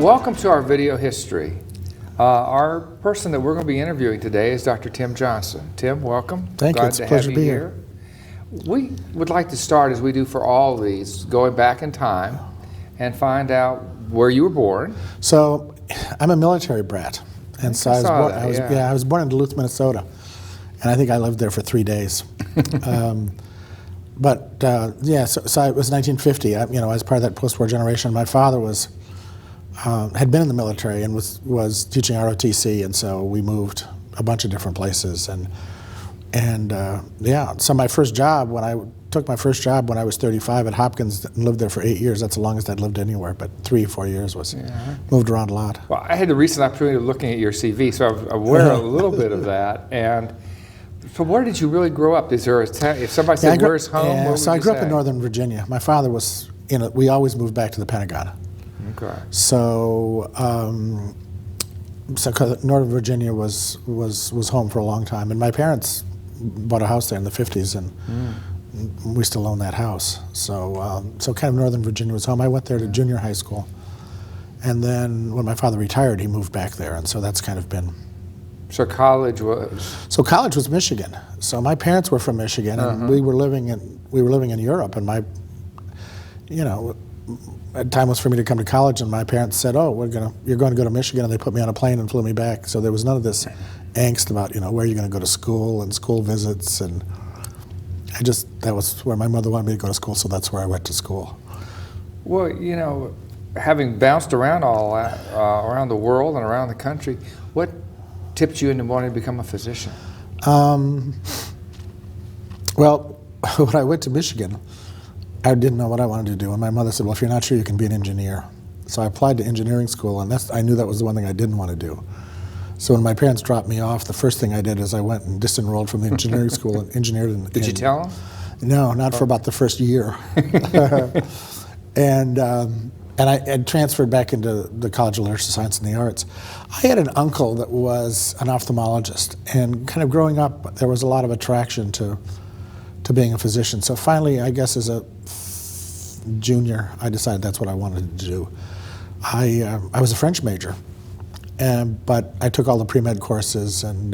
welcome to our video history. Our person that we're going to be interviewing today is Dr. Tim Johnson. Tim, welcome. Thank you. It's a pleasure to be here. We would like to start, as we do for all of these, going back in time and find out where you were born. So, I'm a military brat, and so I was born in Duluth, Minnesota, and I think I lived there for 3 days. So it was 1950. As part of that post-war generation, my father had been in the military and was teaching ROTC, and so we moved a bunch of different places. So my first job, when I took my first job when I was 35 at Hopkins and lived there for 8 years. That's the longest I'd lived anywhere, but 3 or 4 years moved around a lot. Well, I had the recent opportunity of looking at your CV, so I'm aware a little bit of that. And so where did you really grow up? Is there if somebody said, where's home? So I grew up in Northern Virginia. My father was, we always moved back to the Pentagon. Okay. So, Northern Virginia was home for a long time, and my parents bought a house there in the 50s, and we still own that house. So, kind of Northern Virginia was home. I went there to junior high school, and then when my father retired, he moved back there, and so that's kind of been. So college was? So college was Michigan. So my parents were from Michigan, and we were living in Europe, and time was for me to come to college, and my parents said, "Oh, you're going to go to Michigan," and they put me on a plane and flew me back. So there was none of this angst about where you're going to go to school and school visits, and that was where my mother wanted me to go to school, so that's where I went to school. Well, having bounced around around the world and around the country, what tipped you into wanting to become a physician? Well, when I went to Michigan, I didn't know what I wanted to do, and my mother said, "Well, if you're not sure, you can be an engineer." So I applied to engineering school, and I knew that was the one thing I didn't want to do. So when my parents dropped me off, the first thing I did is I went and disenrolled from the engineering school and engineered. Did you tell them? No, not for about the first year. And I had transferred back into the College of Literature, Science, and the Arts. I had an uncle that was an ophthalmologist, and kind of growing up, there was a lot of attraction to being a physician. So finally, I guess as a junior, I decided that's what I wanted to do. I was a French major, but I took all the pre-med courses and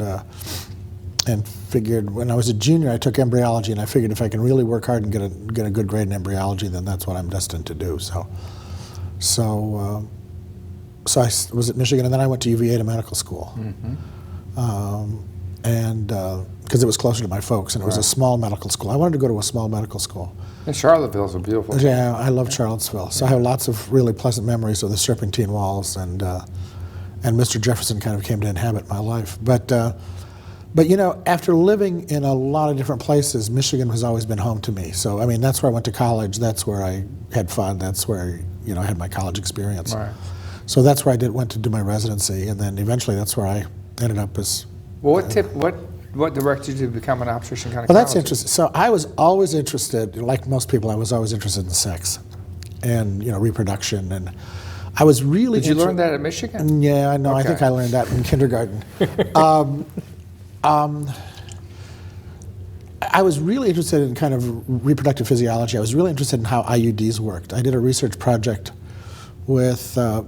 figured when I was a junior, I took embryology, and I figured if I can really work hard and get a good grade in embryology, then that's what I'm destined to do. So I was at Michigan, and then I went to UVA to medical school. Because it was closer to my folks, and it was a small medical school. I wanted to go to a small medical school. And Charlottesville's a beautiful place. Yeah, I love Charlottesville. So I have lots of really pleasant memories of the serpentine walls, and Mr. Jefferson kind of came to inhabit my life. But after living in a lot of different places, Michigan has always been home to me. So, that's where I went to college. That's where I had fun. That's where, I had my college experience. Right. So that's where I went to do my residency, and then eventually that's where I ended up as... Well, what directed you to become an obstetrician gynecologist? Well, that's interesting. So I was always interested, like most people, I was always interested in sex and, reproduction. And I was really... Did you learn that at Michigan? Yeah, I know. Okay. I think I learned that in kindergarten. I was really interested in kind of reproductive physiology. I was really interested in how IUDs worked. I did a research project with a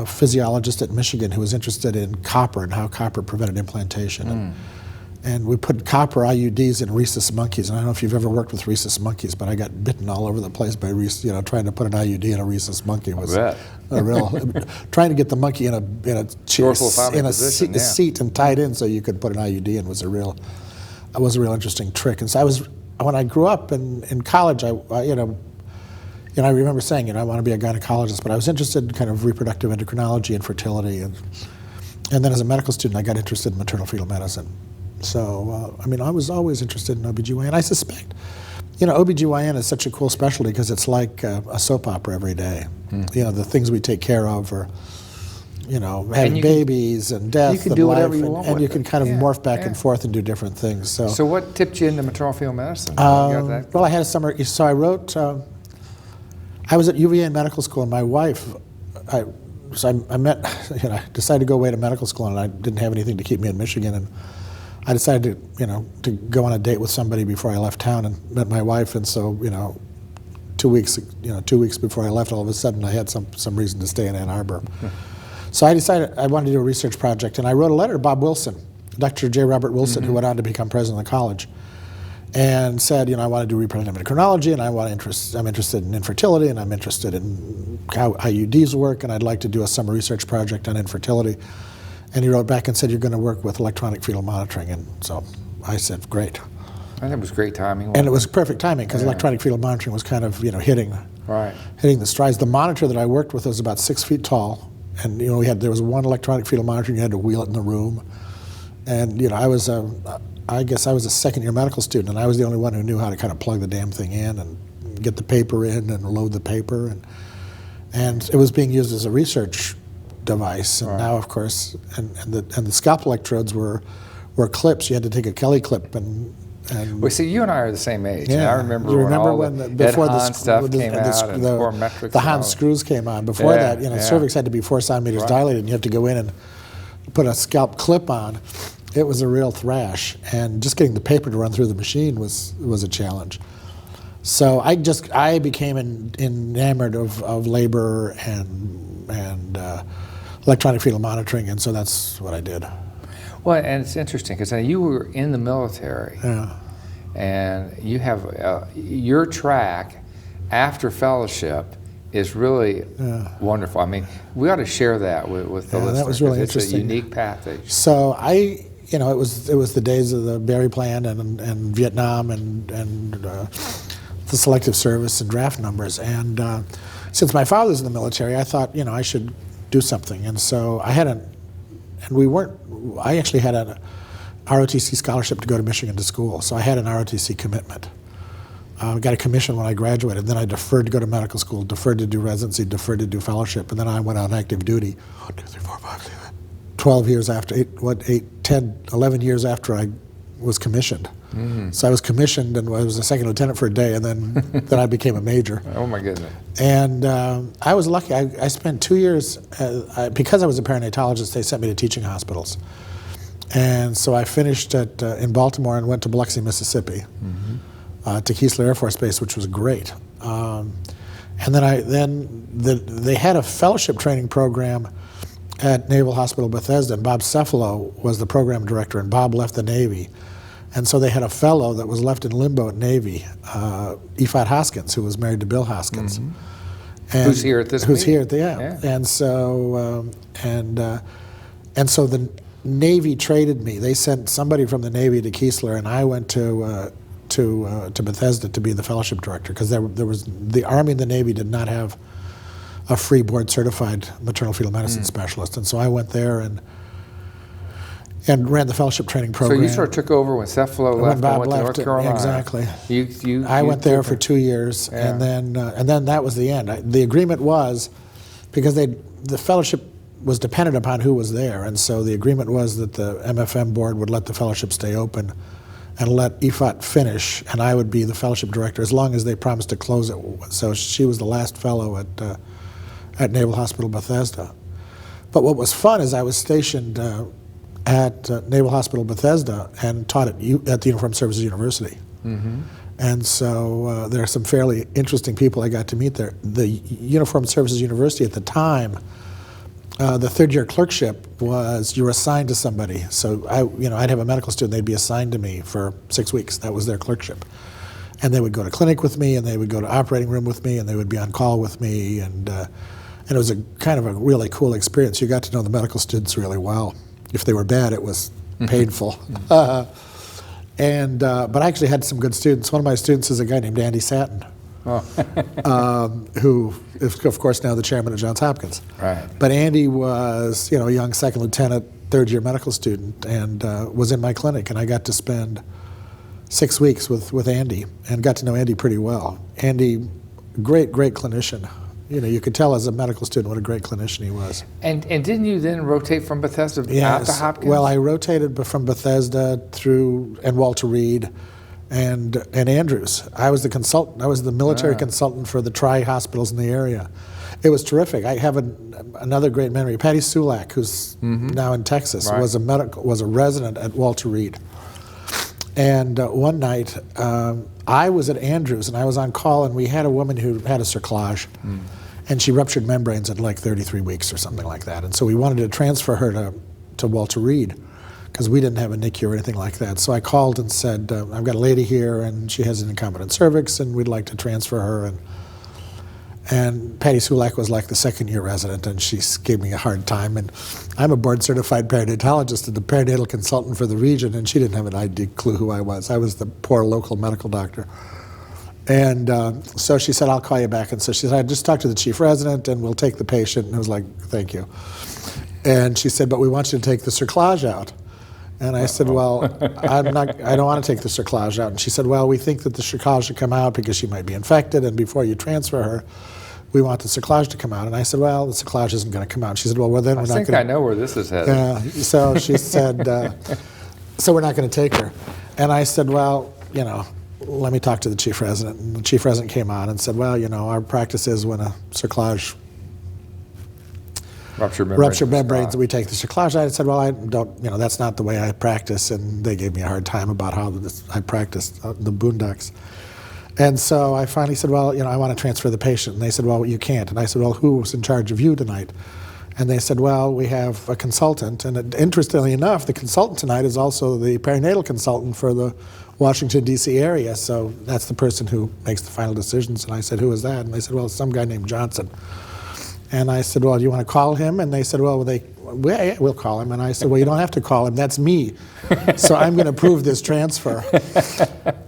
physiologist at Michigan who was interested in copper and how copper prevented implantation. And we put copper IUDs in rhesus monkeys. And I don't know if you've ever worked with rhesus monkeys, but I got bitten all over the place by trying to put an IUD in a rhesus monkey. It was a real trying to get the monkey in a seat and tied in so you could put an IUD in was a real interesting trick. And so when I grew up in college, I remember saying, I want to be a gynecologist, but I was interested in kind of reproductive endocrinology and fertility. And then as a medical student, I got interested in maternal fetal medicine. So, I was always interested in OBGYN. I suspect, OBGYN is such a cool specialty because it's like a soap opera every day. The things we take care of are, having babies and death you can and do life. Whatever you want and you can kind of morph back and forth and do different things. So what tipped you into maternal fetal medicine? Well, I had a summer, so I wrote, I was at UVA in medical school, and my wife, I decided to go away to medical school, and I didn't have anything to keep me in Michigan, and I decided to go on a date with somebody before I left town, and met my wife, and so 2 weeks before I left, all of a sudden I had some reason to stay in Ann Arbor. So I decided I wanted to do a research project, and I wrote a letter to Bob Wilson, Dr. J. Robert Wilson, who went on to become president of the college, and said, I want to do reproductive endocrinology, and I'm interested in infertility, and I'm interested in how IUDs work, and I'd like to do a summer research project on infertility. And he wrote back and said, you're going to work with electronic fetal monitoring. And so I said, great. And it was great timing. And it was perfect timing because electronic fetal monitoring was kind of, hitting the strides. The monitor that I worked with was about 6 feet tall, and there was one electronic fetal monitor, and you had to wheel it in the room. And I guess I was a second-year medical student, and I was the only one who knew how to kind of plug the damn thing in and get the paper in and load the paper. And it was being used as a research device. And now, of course, and the scalp electrodes were clips. You had to take a Kelly clip and well, see, you and I are the same age. Yeah. And I remember before the stuff came out and four metrics. The Hans screws came on. Before that, cervix had to be 4 centimeters dilated, and you have to go in and put a scalp clip on. It was a real thrash, and just getting the paper to run through the machine was a challenge. So I became enamored of labor and electronic fetal monitoring, and so that's what I did. Well, and it's interesting because you were in the military, and you have your track after fellowship is really wonderful. I mean, we ought to share that with the listeners. That was really interesting. It's a interesting. unique path. So it was the days of the Berry Plan and Vietnam and the Selective Service and draft numbers. And since my father's in the military, I thought I should do something. And so I actually had an ROTC scholarship to go to Michigan to school. So I had an ROTC commitment. Got a commission when I graduated. Then I deferred to go to medical school, deferred to do residency, deferred to do fellowship, and then I went on active duty 12 years after, 11 years after I was commissioned. Mm-hmm. So I was commissioned and I was a second lieutenant for a day, and then I became a major. Oh my goodness. And I was lucky. I spent 2 years, because I was a perinatologist, they sent me to teaching hospitals. And so I finished in Baltimore and went to Biloxi, Mississippi. Mm-hmm. To Keesler Air Force Base, which was great. And then they had a fellowship training program at Naval Hospital Bethesda, and Bob Cefalo was the program director, and Bob left the Navy. And so they had a fellow that was left in limbo at Navy, Efat Hoskins, who was married to Bill Hoskins. Mm-hmm. Who's here at this Who's meeting. here at the, And so, and so the Navy traded me. They sent somebody from the Navy to Keesler, and I went to Bethesda to be the fellowship director, because there was the Army and the Navy did not have a free board certified maternal fetal medicine specialist, and so I went there and ran the fellowship training program. So you sort of took over when Cefalo left and went to North Carolina. Exactly. I went there for 2 years, and then that was the end. The agreement was, because the fellowship was dependent upon who was there, and so the agreement was that the MFM board would let the fellowship stay open and let Efat finish, and I would be the fellowship director as long as they promised to close it. So she was the last fellow at Naval Hospital Bethesda. But what was fun is I was stationed at Naval Hospital Bethesda and taught at the Uniformed Services University. Mm-hmm. And so there are some fairly interesting people I got to meet there. The Uniformed Services University at the time, the third-year clerkship was you were assigned to somebody. So I'd have a medical student, they'd be assigned to me for 6 weeks. That was their clerkship. And they would go to clinic with me, and they would go to operating room with me, and they would be on call with me. And it was a kind of a really cool experience. You got to know the medical students really well. If they were bad, it was painful. But I actually had some good students. One of my students is a guy named Andy Satin. Who is, of course, now the chairman of Johns Hopkins. Right. But Andy was, a young second lieutenant, third-year medical student, and was in my clinic, and I got to spend 6 weeks with Andy, and got to know Andy pretty well. Andy, great clinician. You could tell as a medical student what a great clinician he was. And didn't you then rotate from Bethesda out to Hopkins? Well, I rotated from Bethesda and Walter Reed. And Andrews. I was the consultant. I was the military consultant for the tri-hospitals in the area. It was terrific. I have another great memory. Patty Sulak, who's now in Texas, was a resident at Walter Reed. And one night, I was at Andrews, and I was on call, and we had a woman who had a cerclage. and she ruptured membranes at like 33 weeks or something like that. And so we wanted to transfer her to Walter Reed, because we didn't have a NICU or anything like that. So I called and said, I've got a lady here, and she has an incompetent cervix, and we'd like to transfer her. And Patty Sulak was like the second-year resident, and she gave me a hard time. And I'm a board-certified perinatologist and the perinatal consultant for the region, and she didn't have an idea, clue who I was. I was the poor local medical doctor. And so she said, I'll call you back. And so she said, I just talked to the chief resident, and we'll take the patient. And I was like, thank you. And she said, but we want you to take the cerclage out. And I said, well, I don't want to take the cerclage out. And she said, well, we think that the cerclage should come out because she might be infected, and before you transfer her, we want the cerclage to come out. And I said, well, the cerclage isn't going to come out. She said, well, then we're not going to. I think I know where this is headed. So she said, so we're not going to take her. And I said, well, let me talk to the chief resident. And the chief resident came on and said, well, our practice is when a cerclage rupture membranes, we take the cerclage. I said, well, I don't, that's not the way I practice. And they gave me a hard time about how I practiced the boondocks. And so I finally said, well, I want to transfer the patient. And they said, well, you can't. And I said, well, who's in charge of you tonight? And they said, well, we have a consultant. And interestingly enough, the consultant tonight is also the perinatal consultant for the Washington, D.C. area. So that's the person who makes the final decisions. And I said, who is that? And they said, well, it's some guy named Johnson. And I said, well, do you want to call him? And they said, well, we'll call him. And I said, well, you don't have to call him. That's me. So I'm going to approve this transfer.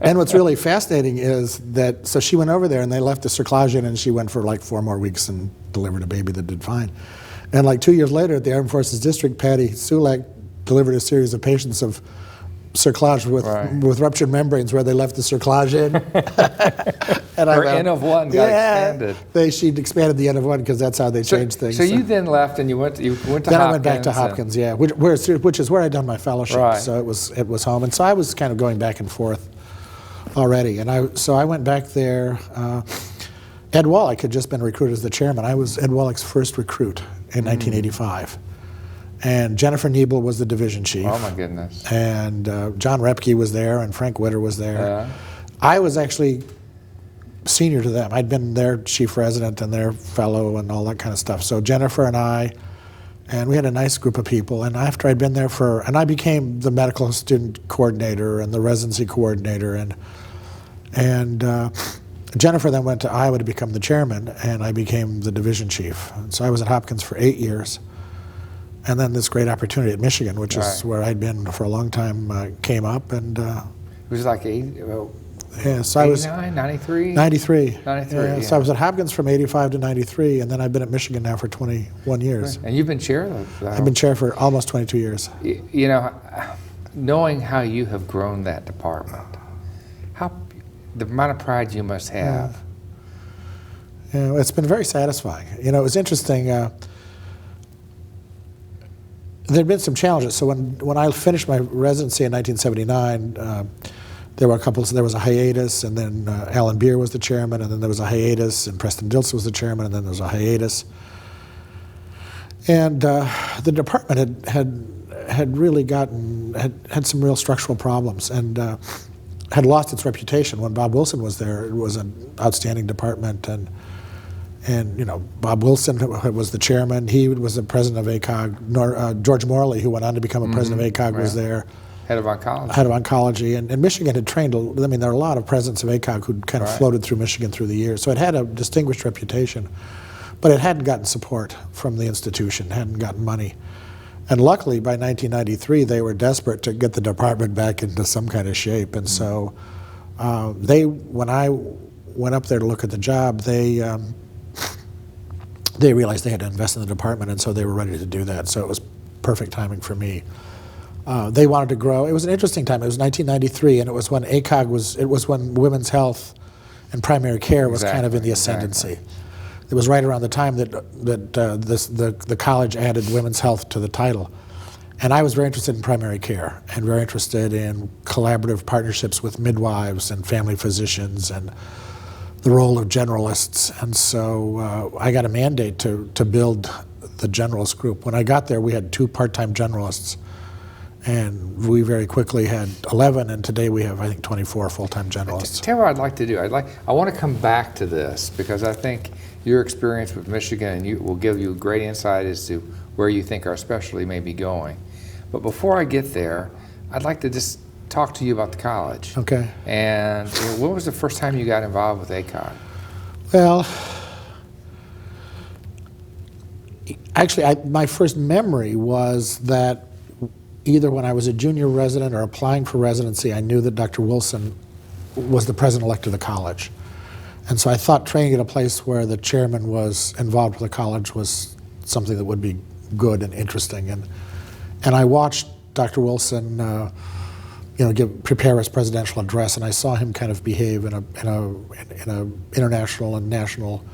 And what's really fascinating is that, so she went over there and they left the cerclage in, and she went for like 4 more weeks and delivered a baby that did fine. And like 2 years later at the Armed Forces District, Patty Sulak delivered a series of patients of cerclage with ruptured membranes where they left the cerclage in. And her N of 1 got expanded. She'd expanded the N of 1 because that's how they changed things. So you then left and you went to Hopkins. Then I went back to Hopkins, which is where I'd done my fellowship. Right. So it was home, and so I was kind of going back and forth already. And I went back there. Ed Wallach had just been recruited as the chairman. I was Ed Wallach's first recruit in 1985. And Jennifer Niebel was the division chief. Oh, my goodness. And John Repke was there, and Frank Witter was there. Yeah. I was actually senior to them. I'd been their chief resident and their fellow and all that kind of stuff. So Jennifer and I, and we had a nice group of people. And after I'd been there and I became the medical student coordinator and the residency coordinator. And Jennifer then went to Iowa to become the chairman, and I became the division chief. And so I was at Hopkins for 8 years. And then this great opportunity at Michigan, which is where I'd been for a long time, came up. And it was like 80, so I was 93? 93. 93, yeah. So I was at Hopkins from 85 to 93, and then I've been at Michigan now for 21 years. And you've been chair of that? I've been chair for almost 22 years. Knowing how you have grown that department, the amount of pride you must have. It's been very satisfying. It was interesting. There'd been some challenges. So when I finished my residency in 1979, there was a hiatus, and then Alan Beer was the chairman, and then there was a hiatus, and Preston Dilts was the chairman, and then there was a hiatus. And the department had really had some real structural problems, and had lost its reputation. When Bob Wilson was there, it was an outstanding department, and Bob Wilson was the chairman. He was the president of ACOG. George Morley, who went on to become a president of ACOG, was there. Head of oncology. Head of oncology. And Michigan had trained, there are a lot of presidents of ACOG who'd kind of floated through Michigan through the years. So it had a distinguished reputation, but it hadn't gotten support from the institution, hadn't gotten money. And luckily, by 1993, they were desperate to get the department back into some kind of shape. And so when I went up there to look at the job, they realized they had to invest in the department, and so they were ready to do that. So it was perfect timing for me. They wanted to grow. It was an interesting time. It was 1993, and it was when ACOG it was when women's health and primary care was kind of in the ascendancy. Exactly. It was right around the time that the college added women's health to the title. And I was very interested in primary care and very interested in collaborative partnerships with midwives and family physicians and the role of generalists. And so I got a mandate to build the generalist group. When I got there, we had 2 part-time generalists. And we very quickly had 11, and today we have, I think, 24 full-time generalists. Tell me what I'd like to do. I want to come back to this because I think your experience with Michigan and will give you great insight as to where you think our specialty may be going. But before I get there, I'd like to just talk to you about the college. Okay. And when was the first time you got involved with ACOG? Well, actually, my first memory was that either when I was a junior resident or applying for residency, I knew that Dr. Wilson was the president-elect of the college. And so I thought training at a place where the chairman was involved with the college was something that would be good and interesting. And I watched Dr. Wilson prepare his presidential address, and I saw him kind of behave in a international and national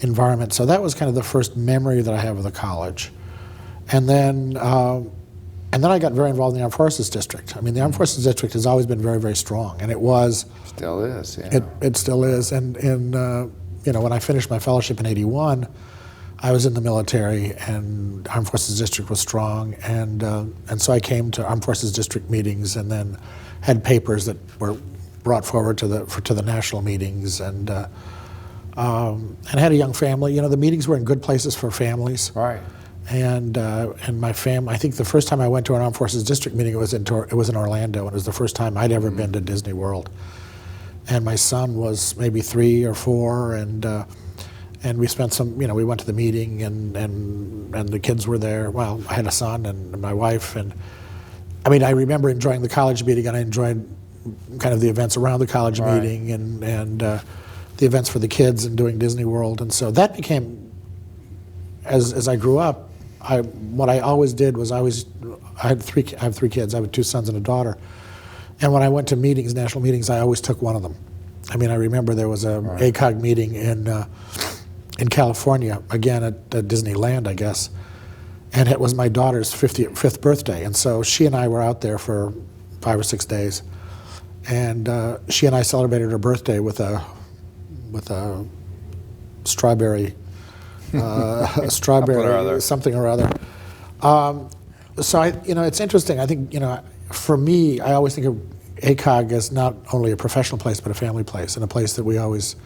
environment. So that was kind of the first memory that I have of the college. And then I got very involved in the Armed Forces District. I mean, the Armed Forces District has always been very, very strong, and it was. Still is, yeah. It still is. And when I finished my fellowship in '81, I was in the military, and Armed Forces District was strong, and so I came to Armed Forces District meetings, and then had papers that were brought forward to the national meetings, and had a young family. The meetings were in good places for families. Right. And my family. I think the first time I went to an Armed Forces District meeting, it was in Orlando, and it was the first time I'd ever been to Disney World. And my son was maybe 3 or 4, and we spent some. We went to the meeting, and the kids were there. Well, I had a son and my wife, and I mean, I remember enjoying the college meeting, and I enjoyed kind of the events around the college meeting, and the events for the kids, and doing Disney World, and so that became. As I grew up, what I always did was I have 3 kids. I have 2 sons and a daughter. And when I went to meetings, national meetings, I always took one of them. I mean, I remember there was a ACOG meeting in California, again at Disneyland, I guess. And it was my daughter's 5th birthday. And so she and I were out there for 5 or 6 days. And she and I celebrated her birthday with a strawberry something or other. So it's interesting. I think for me, I always think of ACOG as not only a professional place but a family place, and a place that we always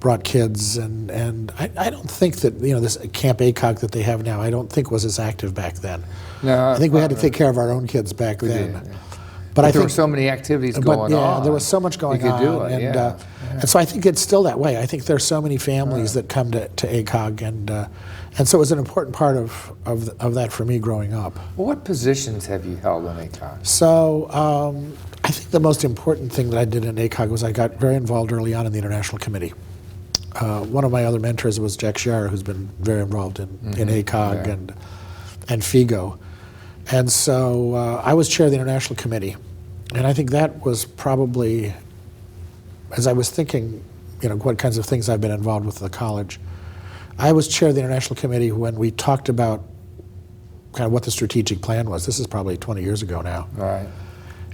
brought kids. And I don't think that this Camp ACOG that they have now, I don't think was as active back then. No, I think we had to take care of our own kids back then. Did, yeah. But I think there were so many activities going on. Yeah, there was so much going on. You could do it, and so I think it's still that way. I think there's so many families that come to ACOG, and so it was an important part of that for me growing up. Well, what positions have you held in ACOG? So I think the most important thing that I did in ACOG was I got very involved early on in the International Committee. One of my other mentors was Jack Schiar, who's been very involved in ACOG and FIGO. And so I was chair of the International Committee, and I think that was probably, as I was thinking, what kinds of things I've been involved with at the college, I was chair of the International Committee when we talked about kind of what the strategic plan was. This is probably 20 years ago now. Right.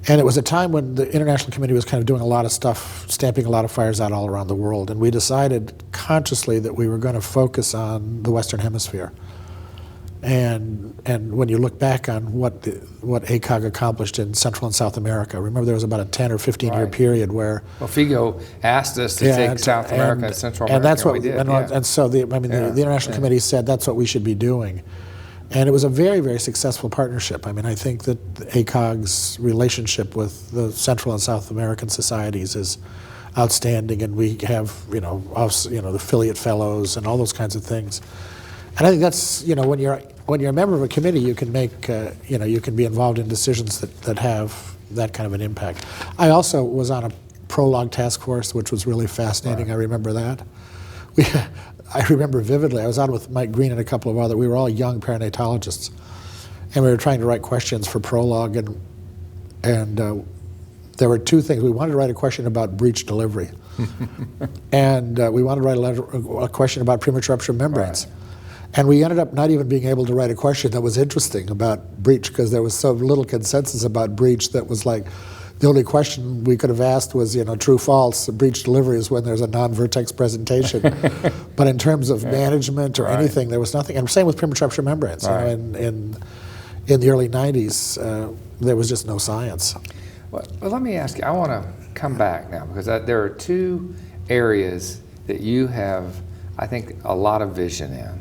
And it was a time when the International Committee was kind of doing a lot of stuff, stamping a lot of fires out all around the world, and we decided consciously that we were going to focus on the Western Hemisphere. And when you look back on what ACOG accomplished in Central and South America, remember there was about a 10 or 15-year period where... Well, FIGO asked us to take South America and Central America, and that's what we did. And so the International Committee said that's what we should be doing. And it was a very, very successful partnership. I mean, I think that ACOG's relationship with the Central and South American societies is outstanding, and we have, the affiliate fellows and all those kinds of things. And I think that's, when you're a member of a committee, you can make, you can be involved in decisions that have that kind of an impact. I also was on a prologue task force, which was really fascinating. Right. I remember that. I remember vividly, I was out with Mike Green and a couple of we were all young perinatologists, and we were trying to write questions for prologue, and there were 2 things. We wanted to write a question about breech delivery, and we wanted to write a question about premature rupture of membranes. Right. And we ended up not even being able to write a question that was interesting about breech, because there was so little consensus about breech that was like, the only question we could have asked was, true, false. Breech delivery is when there's a non-vertex presentation. But in terms of management or anything, there was nothing. And same with premature rupture membranes. Right. In in the early 90s, there was just no science. Well, let me ask you, I want to come back now because there are two areas that you have, I think, a lot of vision in.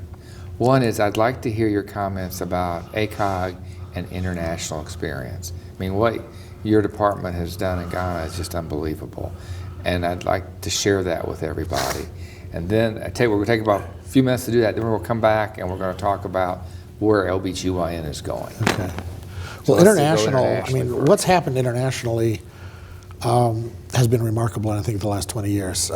One is I'd like to hear your comments about ACOG and international experience. I mean, what your department has done in Ghana is just unbelievable. And I'd like to share that with everybody. And then we're going to take about a few minutes to do that. Then we'll come back and we're going to talk about where LBGYN is going. Okay. So Well, I mean, first. what's happened internationally has been remarkable, I think, the last 20 years.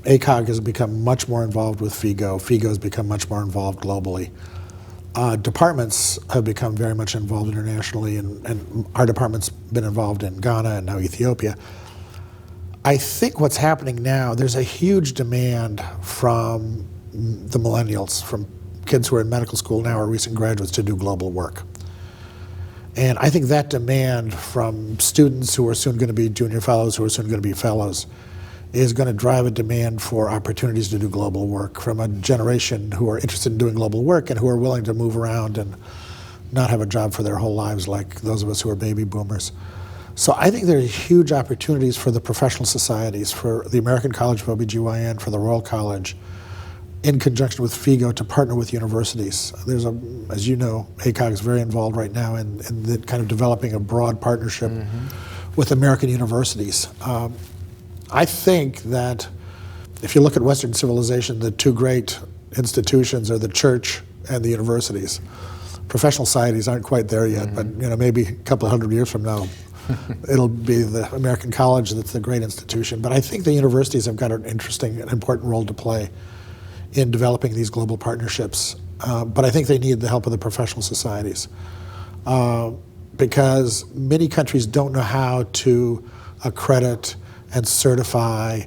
ACOG has become much more involved with FIGO. FIGO has become much more involved globally. Departments have become very much involved internationally, and our department's been involved in Ghana and now Ethiopia. I think what's happening now, there's a huge demand from the millennials, from kids who are in medical school now or recent graduates, to do global work. And I think that demand from students who are soon going to be junior fellows, who are soon going to be fellows, is going to drive a demand for opportunities to do global work from a generation who are interested in doing global work and who are willing to move around and not have a job for their whole lives like those of us who are baby boomers. So I think there are huge opportunities for the professional societies, for the American College of OBGYN, for the Royal College, in conjunction with FIGO, to partner with universities. There's as you know, ACOG is very involved right now in the kind of developing a broad partnership with American universities. I think that if you look at Western civilization, the two great institutions are the church and the universities. Professional societies aren't quite there yet, but maybe a couple of hundred years from now, it'll be the American College that's the great institution. But I think the universities have got an interesting and important role to play in developing these global partnerships. But I think they need the help of the professional societies because many countries don't know how to accredit and certify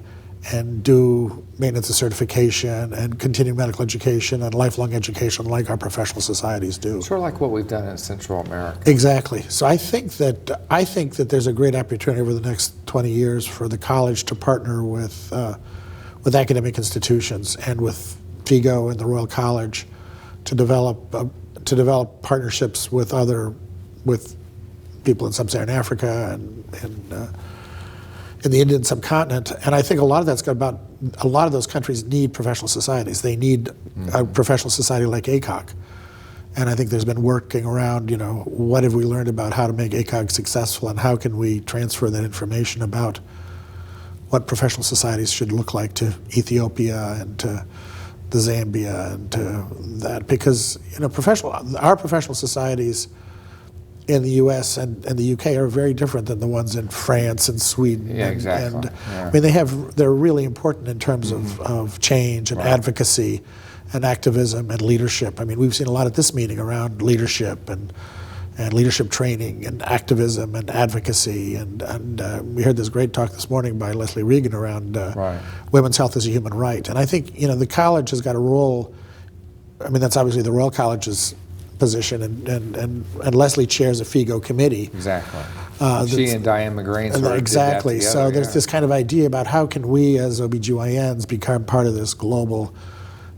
and do maintenance of certification and continuing medical education and lifelong education like our professional societies do. Sort of like what we've done in Central America. Exactly. So I think that there's a great opportunity over the next 20 years for the college to partner with academic institutions and with FIGO and the Royal College to develop partnerships with people in sub-Saharan Africa and in the Indian subcontinent. And I think a lot of those countries need professional societies. They need a professional society like ACOG. And I think there's been working around, what have we learned about how to make ACOG successful and how can we transfer that information about what professional societies should look like to Ethiopia and to the Zambia and to that. Because, our professional societies in the U.S. and the U.K. are very different than the ones in France and Sweden. Yeah, exactly. I mean, they're really important in terms of change and advocacy and activism and leadership. I mean, we've seen a lot at this meeting around leadership and leadership training and activism and advocacy. And we heard this great talk this morning by Leslie Regan around women's health as a human right. And I think, the college has got a role. I mean, that's obviously the Royal College's position, and Leslie chairs a FIGO committee. Exactly. She and Diane McGrain sort of exactly. Did that together, so there's this kind of idea about how can we as OBGYNs become part of this global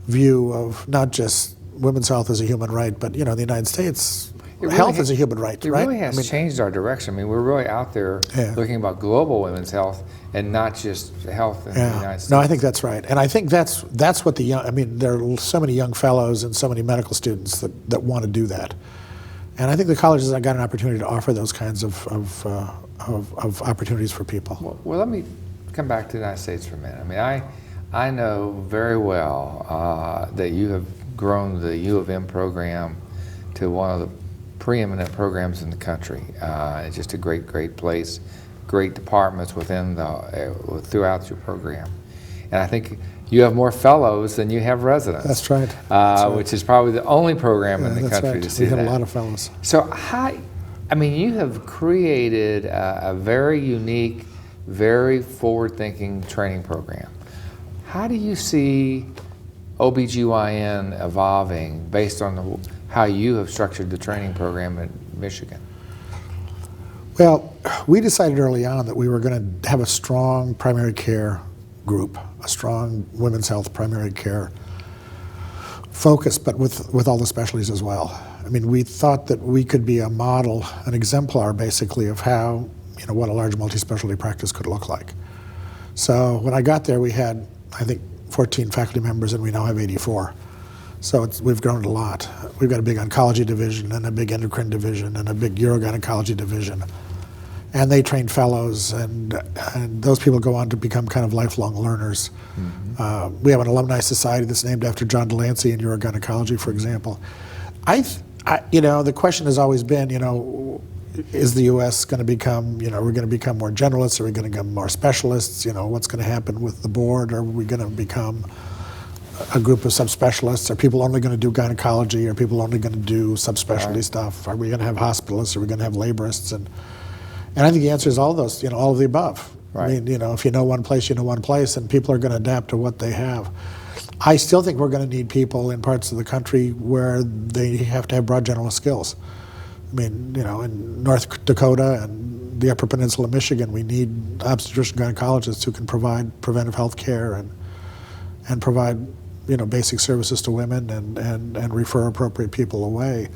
view of not just women's health as a human right, but in the United States, health is a human right. It really has changed our direction. I mean, we're really out there looking about global women's health and not just health in the United States. No, I think that's right. And I think that's what the young, there are so many young fellows and so many medical students that want to do that. And I think the colleges have got an opportunity to offer those kinds of opportunities for people. Well, let me come back to the United States for a minute. I mean, I know very well that you have grown the U of M program to one of the preeminent programs in the country. It's just a great, great place, great departments throughout your program. And I think you have more fellows than you have residents. That's right. Which is probably the only program in the country to see that. We have a lot of fellows. So you have created a very unique, very forward-thinking training program. How do you see OBGYN evolving based on how you have structured the training program in Michigan? Well, we decided early on that we were going to have a strong primary care group, a strong women's health primary care focus, but with all the specialties as well. I mean, we thought that we could be a model, an exemplar, basically, of how, what a large multi-specialty practice could look like. So when I got there, we had, I think, 14 faculty members, and we now have 84. So we've grown a lot. We've got a big oncology division and a big endocrine division and a big urogynecology division. And they train fellows, and those people go on to become kind of lifelong learners. Mm-hmm. We have an alumni society that's named after John Delancey in urogynecology, for example. The question has always been, is the U.S. going to become, we're going to become more generalists? Are we going to become more specialists? What's going to happen with the board? Are we going to become a group of subspecialists? Are people only going to do gynecology? Are people only going to do subspecialty stuff? Are we going to have hospitalists? Are we going to have laborists? And I think the answer is all those, all of the above. Right. I mean, if you know one place, you know one place, and people are going to adapt to what they have. I still think we're going to need people in parts of the country where they have to have broad generalist skills. I mean, in North Dakota and the Upper Peninsula of Michigan, we need obstetrician gynecologists who can provide preventive health care and provide, basic services to women and refer appropriate people away.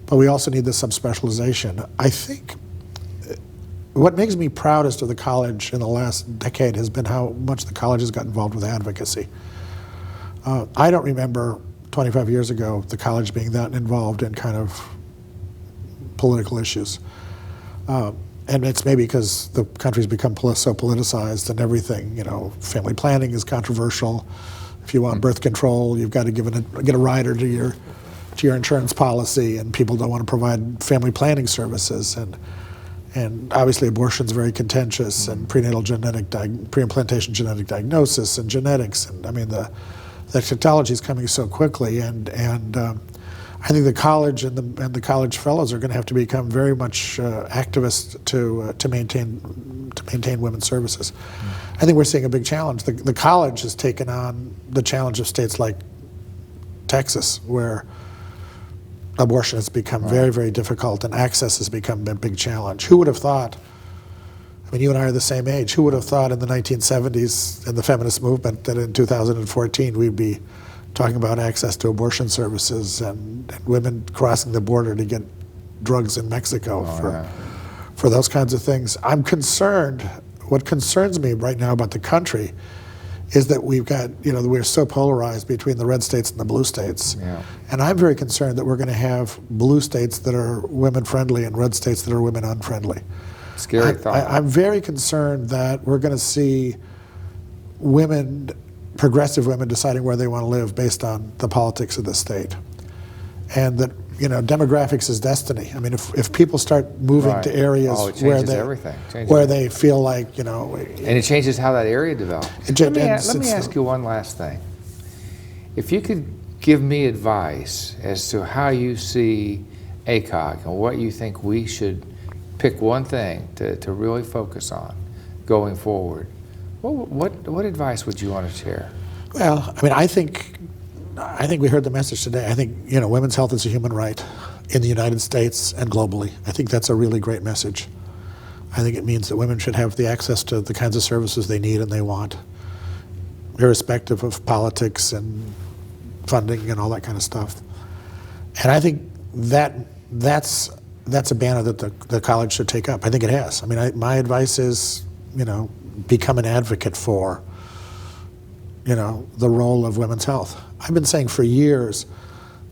But we also need this subspecialization. I think what makes me proudest of the college in the last decade has been how much the college has got involved with advocacy. I don't remember 25 years ago the college being that involved in kind of political issues. And it's maybe because the country's become so politicized and everything, family planning is controversial. If you want birth control, you've got to get a rider to your insurance policy, and people don't want to provide family planning services. And obviously abortion's very contentious, and pre-implantation genetic diagnosis and genetics. And I mean, the technology is coming so quickly, and I think the college and the college fellows are going to have to become very much activists to maintain women's services. I think we're seeing a big challenge. The college has taken on the challenge of states like Texas, where abortion has become very, very difficult, and access has become a big challenge. Who would have thought? I mean, you and I are the same age. Who would have thought in the 1970s in the feminist movement that in 2014 we'd be talking about access to abortion services and women crossing the border to get drugs in Mexico for those kinds of things? I'm concerned. What concerns me right now about the country is that we've got, we're so polarized between the red states and the blue states. Yeah. And I'm very concerned that we're going to have blue states that are women-friendly and red states that are women-unfriendly. Scary thought. I'm very concerned that we're going to see progressive women deciding where they want to live based on the politics of the state. And that, demographics is destiny. I mean, if people start moving to areas where they feel like, and it changes how that area develops. Let me ask you one last thing. If you could give me advice as to how you see ACOG and what you think we should pick one thing to really focus on going forward, what advice would you want to share? Well, I mean, I think we heard the message today. I think, women's health is a human right in the United States and globally. I think that's a really great message. I think it means that women should have the access to the kinds of services they need and they want, irrespective of politics and funding and all that kind of stuff. And I think that's a banner that the college should take up. I think it has. I mean, my advice is, become an advocate for, the role of women's health. I've been saying for years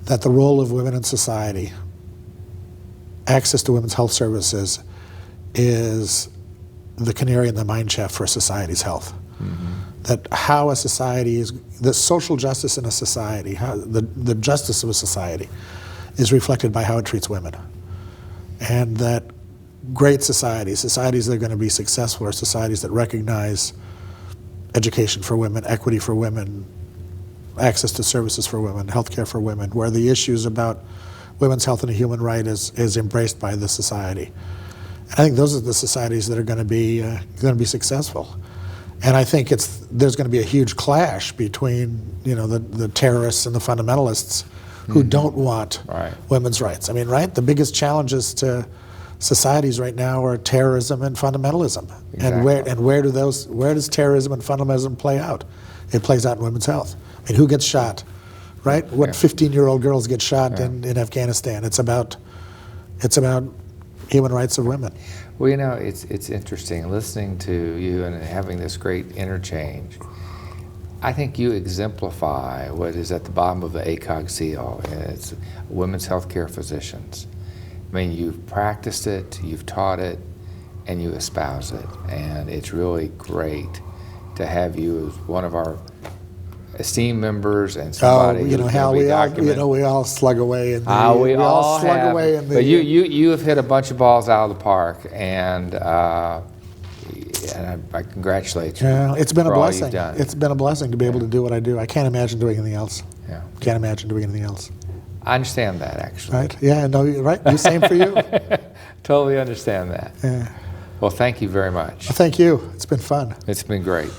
that the role of women in society, access to women's health services, is the canary in the mine shaft for society's health. Mm-hmm. That how a society is, the social justice in a society, how the justice of a society is reflected by how it treats women. And that great societies that are going to be successful, are societies that recognize education for women, equity for women, access to services for women, healthcare for women, where the issues about women's health and a human right is embraced by the society. And I think those are the societies that are going to be successful. And I think there's going to be a huge clash between the terrorists and the fundamentalists who don't want women's rights. I mean, the biggest challenges to societies right now are terrorism and fundamentalism. Exactly. And where does terrorism and fundamentalism play out? It plays out in women's health. I mean, who gets shot? right? What 15-year-old girls get shot in Afghanistan? It's about human rights of women. Well, you know, it's interesting listening to you and having this great interchange. I think you exemplify what is at the bottom of the ACOG seal. It's women's healthcare physicians. I mean, you've practiced it, you've taught it, and you espouse it. And it's really great to have you as one of our esteemed members and somebody you know, Hal, we all slug away in the we all slug have. away in the. But you have hit a bunch of balls out of the park, and I congratulate you. Yeah, it's been a for all blessing. you've done. It's been a blessing to be able to do what I do. I can't imagine doing anything else. Yeah. Can't imagine doing anything else. I understand that, actually. Right? Yeah. No. Right. The same for you. Totally understand that. Yeah. Well, thank you very much. Well, thank you. It's been fun. It's been great.